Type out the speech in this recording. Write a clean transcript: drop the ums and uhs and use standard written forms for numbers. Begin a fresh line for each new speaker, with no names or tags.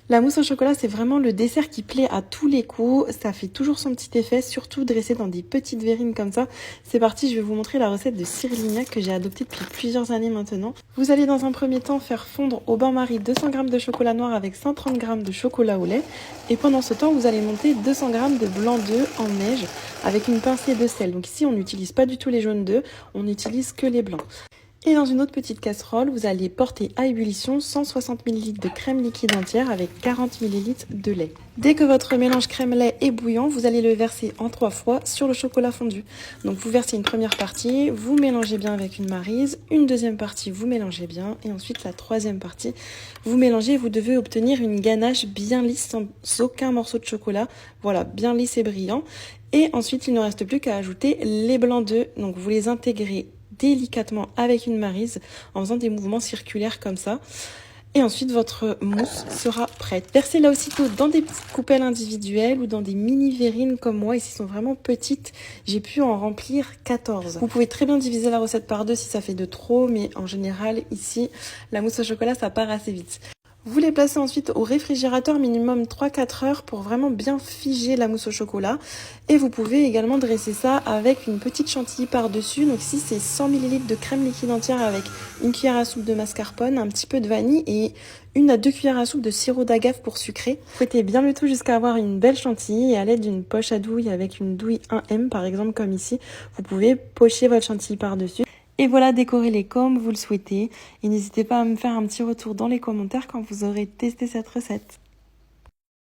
La mousse au chocolat, c'est vraiment le dessert qui plaît à tous les coups. Ça fait toujours son petit effet, surtout dressé dans des petites verrines comme ça. C'est parti, je vais vous montrer la recette de Cyril Lignac que j'ai adoptée depuis plusieurs années maintenant. Vous allez dans un premier temps faire fondre au bain-marie 200 g de chocolat noir avec 130 g de chocolat au lait. Et pendant ce temps, vous allez monter 200 g de blanc d'œuf en neige avec une pincée de sel. Donc ici, on n'utilise pas du tout les jaunes d'œufs, on n'utilise que les blancs. Et dans une autre petite casserole, vous allez porter à ébullition 160 ml de crème liquide entière avec 40 ml de lait. Dès que votre mélange crème-lait est bouillant, vous allez le verser en 3 fois sur le chocolat fondu. Donc vous versez une première partie, vous mélangez bien avec une maryse, une deuxième partie, vous mélangez bien, et ensuite la troisième partie, vous mélangez. Vous devez obtenir une ganache bien lisse sans aucun morceau de chocolat. Voilà, bien lisse et brillant. Et ensuite, il ne reste plus qu'à ajouter les blancs d'œufs. Donc vous les intégrez délicatement avec une maryse en faisant des mouvements circulaires comme ça. Et ensuite, votre mousse sera prête. Versez-la aussitôt dans des petites coupelles individuelles ou dans des mini verrines comme moi. Ici, sont vraiment petites. J'ai pu en remplir 14. Vous pouvez très bien diviser la recette par deux si ça fait de trop, mais en général, ici, la mousse au chocolat, ça part assez vite. Vous les placez ensuite au réfrigérateur minimum 3-4 heures pour vraiment bien figer la mousse au chocolat. Et vous pouvez également dresser ça avec une petite chantilly par-dessus. Donc ici, c'est 100 ml de crème liquide entière avec une cuillère à soupe de mascarpone, un petit peu de vanille et 1 à 2 cuillères à soupe de sirop d'agave pour sucrer. Fouettez bien le tout jusqu'à avoir une belle chantilly et à l'aide d'une poche à douille avec une douille 1M par exemple comme ici, vous pouvez pocher votre chantilly par-dessus. Et voilà, décorez-les comme vous le souhaitez. Et n'hésitez pas à me faire un petit retour dans les commentaires quand vous aurez testé cette recette.